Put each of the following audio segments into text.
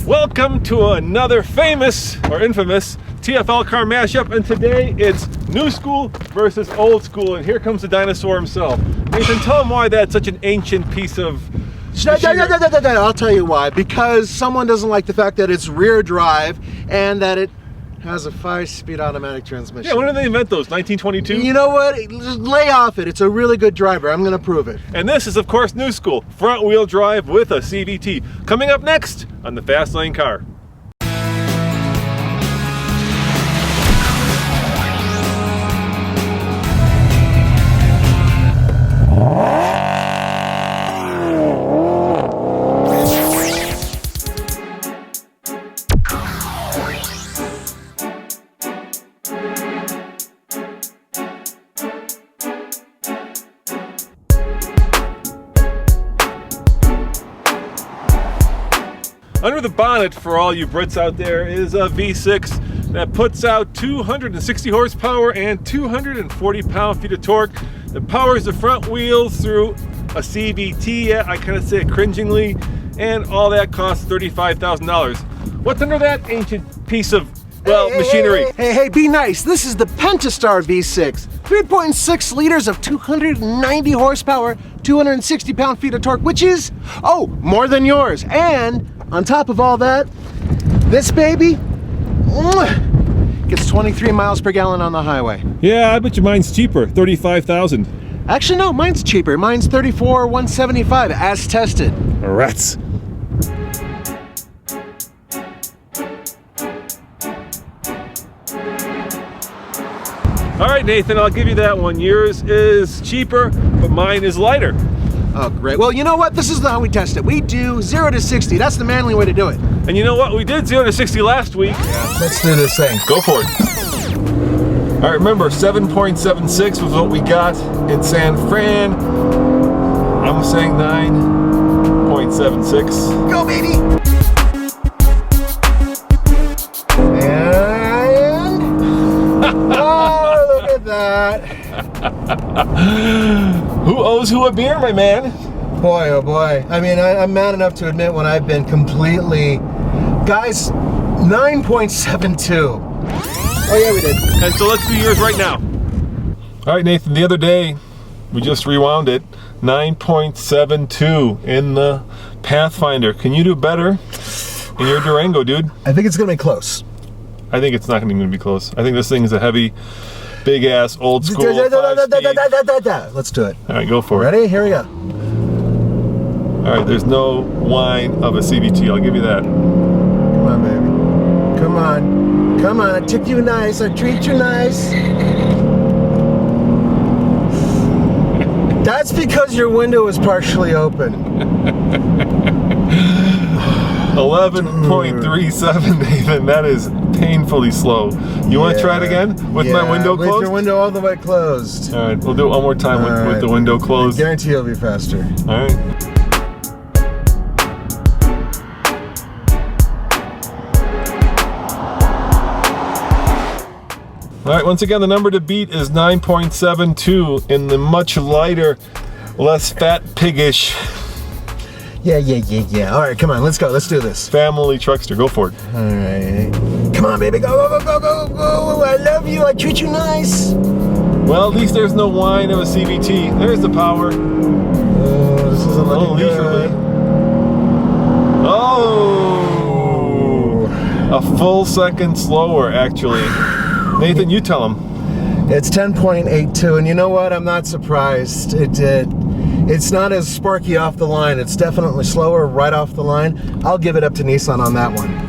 Welcome to another famous or infamous TFL car mashup, and today it's new school versus old school, and here comes the dinosaur himself. Nathan, tell him why that's such an ancient piece of machinery. I'll tell you why. Because someone doesn't like the fact that it's rear drive and that it has a 5-speed automatic transmission. Yeah, when did they invent those? 1922? You know what? Just lay off it. It's a really good driver. I'm going to prove it. And this is, of course, new school. Front-wheel drive with a CVT. Coming up next on the Fast Lane Car. Under the bonnet, for all you Brits out there, is a V6 that puts out 260 horsepower and 240 pound-feet of torque. That powers the front wheels through a CVT. Yeah, I kind of say it cringingly, and all that costs $35,000. What's under that ancient piece of, well, machinery? Hey, be nice. This is the Pentastar V6. 3.6 liters of 290 horsepower, 260 pound-feet of torque, which is, more than yours. And on top of all that, this baby gets 23 miles per gallon on the highway. Yeah, I bet you mine's cheaper, $35,000. Actually, no, mine's cheaper. Mine's $34,175 as tested. Rats. All right, Nathan, I'll give you that one. Yours is cheaper, but mine is lighter. Oh, great. Well, you know what? This is how we test it. We do 0 to 60. That's the manly way to do it. And you know what? We did 0 to 60 last week. Yeah, let's do this thing. Go for it. All right, remember, 7.76 was what we got in San Fran. I'm saying 9.76. Go, baby! And... oh, look at that. Who owes who a beer, my man? Boy, oh boy. I mean, I'm man enough to admit when I've been completely... Guys, 9.72. Oh yeah, we did. And so let's do yours right now. All right, Nathan, the other day, we just rewound it. 9.72 in the Pathfinder. Can you do better in your Durango, dude? I think it's gonna be close. I think it's not gonna be close. I think this thing is a heavy, big ass, old school 5-speed. Let's do it. All right, go for it. Ready? Here we go. All right, there's no whine of a CVT, I'll give you that. Come on, baby. Come on. Come on, I took you nice, I treat you nice. That's because your window is partially open. 11.37, Nathan, that is painfully slow. You want to try it again? With my window closed? With your window all the way closed. All right, we'll do it one more time with the window closed. I guarantee it'll be faster. All right. All right, once again, the number to beat is 9.72 in the much lighter, less fat, piggish. Yeah. All right, come on, let's go. Let's do this. Family truckster, go for it. All right. Come on, baby, go. I love you, I treat you nice. Well, at least there's no whine of a CVT. There's the power. Oh, this isn't looking good. Oh, a full second slower, actually. Nathan, you tell him. It's 10.82, and you know what? I'm not surprised. It's not as sparky off the line. It's definitely slower right off the line. I'll give it up to Nissan on that one.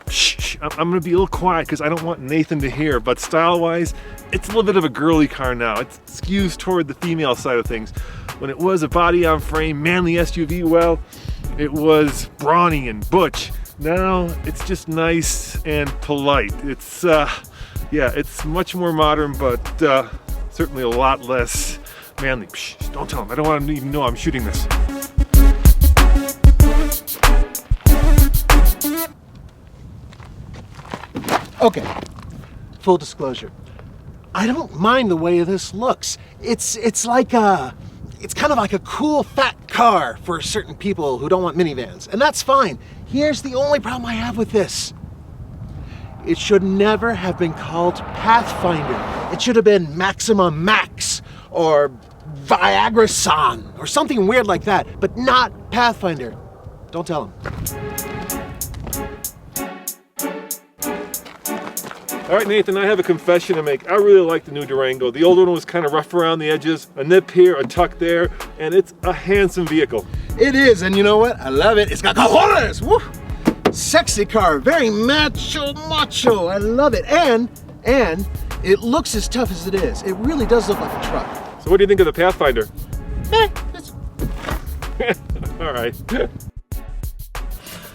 Shh, I'm gonna be a little quiet because I don't want Nathan to hear, but style-wise, it's a little bit of a girly car now. It skews toward the female side of things. When it was a body-on-frame, manly SUV, well, it was brawny and butch. Now, it's just nice and polite. It's, yeah, it's much more modern, but certainly a lot less manly. Shh, don't tell him. I don't want him to even know I'm shooting this. Okay, full disclosure. I don't mind the way this looks. It's kind of like a cool fat car for certain people who don't want minivans, and that's fine. Here's the only problem I have with this. It should never have been called Pathfinder. It should have been Maxima Max or Viagra-san or something weird like that, but not Pathfinder. Don't tell him. All right, Nathan, I have a confession to make. I really like the new Durango. The old one was kind of rough around the edges, a nip here, a tuck there, and it's a handsome vehicle. It is, and you know what? I love it. It's got cojones! Woo! Sexy car, very macho. I love it, and it looks as tough as it is. It really does look like a truck. So what do you think of the Pathfinder? All right.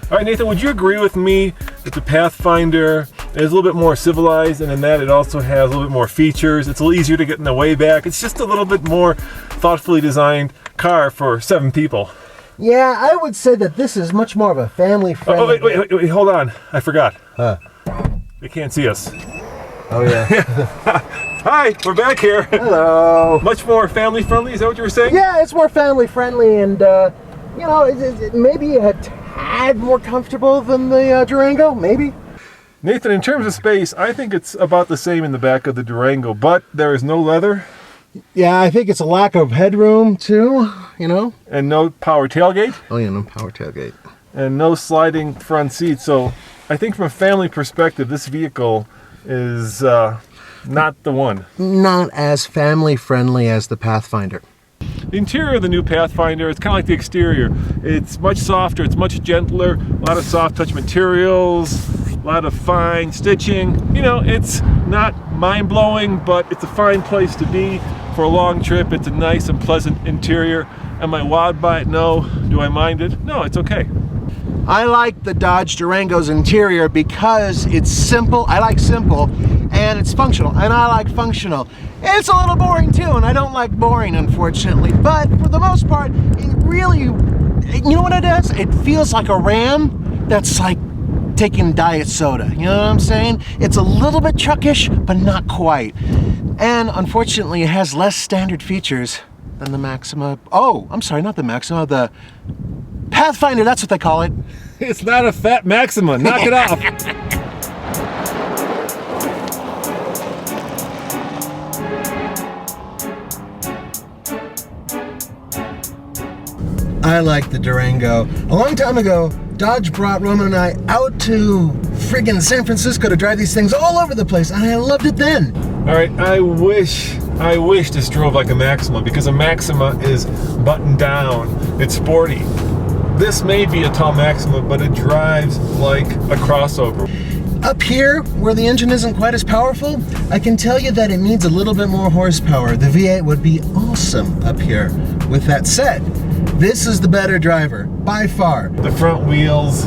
All right, Nathan, would you agree with me that the Pathfinder is a little bit more civilized, and in that it also has a little bit more features? It's a little easier to get in the way back. It's just a little bit more thoughtfully designed car for 7 people. Yeah, I would say that this is much more of a family-friendly... Oh, wait, hold on. I forgot. Huh. They can't see us. Oh, yeah. Hi, we're back here. Hello. Much more family-friendly, is that what you were saying? Yeah, it's more family-friendly, and, you know, maybe a tad more comfortable than the Durango, maybe? Nathan, in terms of space, I think it's about the same in the back of the Durango, but there is no leather. Yeah, I think it's a lack of headroom, too, you know? And no power tailgate. Oh, yeah, no power tailgate. And no sliding front seat. So I think from a family perspective, this vehicle is not the one. Not as family-friendly as the Pathfinder. The interior of the new Pathfinder, it's kind of like the exterior. It's much softer, it's much gentler, a lot of soft touch materials, a lot of fine stitching. You know, it's not mind-blowing, but it's a fine place to be for a long trip. It's a nice and pleasant interior. Am I wowed by it? No. Do I mind it? No, it's okay. I like the Dodge Durango's interior because it's simple. I like simple, and it's functional, and I like functional. It's a little boring too, and I don't like boring, unfortunately, but for the most part, it really, you know what it does? It feels like a Ram that's like taking diet soda, you know what I'm saying? It's a little bit truckish, but not quite. And unfortunately, it has less standard features than the Maxima. Oh, I'm sorry, not the Maxima, the Pathfinder, that's what they call it. It's not a fat Maxima, knock it off. I like the Durango. A long time ago, Dodge brought Roman and I out to friggin' San Francisco to drive these things all over the place, and I loved it then. All right, I wish this drove like a Maxima, because a Maxima is buttoned down, it's sporty. This may be a tall Maxima, but it drives like a crossover. Up here, where the engine isn't quite as powerful, I can tell you that it needs a little bit more horsepower. The V8 would be awesome up here. With that said, this is the better driver, by far. The front wheels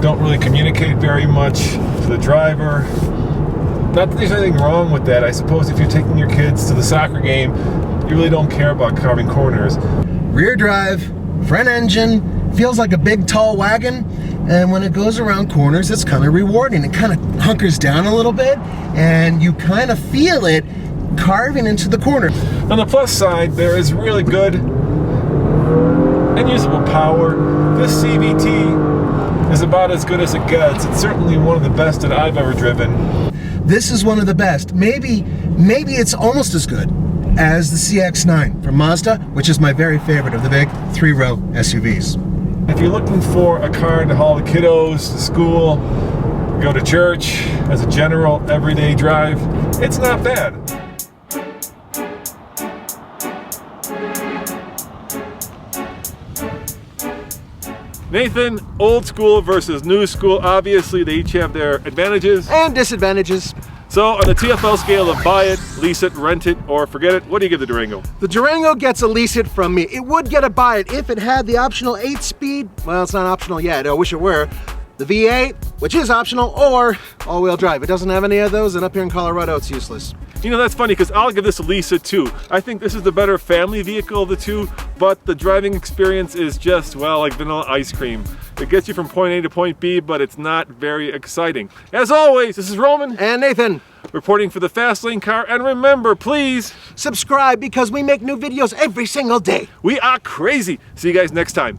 don't really communicate very much to the driver. Not that there's anything wrong with that. I suppose if you're taking your kids to the soccer game, you really don't care about carving corners. Rear drive, front engine, feels like a big tall wagon, and when it goes around corners, it's kind of rewarding. It kind of hunkers down a little bit, and you kind of feel it carving into the corner. On the plus side, there is really good and usable power. This CVT is about as good as it gets. It's certainly one of the best that I've ever driven. This is one of the best. Maybe it's almost as good as the CX-9 from Mazda, which is my very favorite of the big 3-row SUVs. If you're looking for a car to haul the kiddos to school, go to church, as a general everyday drive, it's not bad. Nathan, old school versus new school, obviously they each have their advantages and disadvantages. So on the TFL scale of buy it, lease it, rent it, or forget it, what do you give the Durango? The Durango gets a lease it from me. It would get a buy it if it had the optional 8-speed, well, it's not optional yet, I wish it were, the V8, which is optional, or all-wheel drive. It doesn't have any of those, and up here in Colorado, it's useless. You know, that's funny, because I'll give this a lease it too. I think this is the better family vehicle of the two, but the driving experience is just, well, like vanilla ice cream. It gets you from point A to point B, but it's not very exciting. As always, this is Roman and Nathan. reporting for the Fast Lane Car. And remember, please, Subscribe because we make new videos every single day. we are crazy. See you guys next time.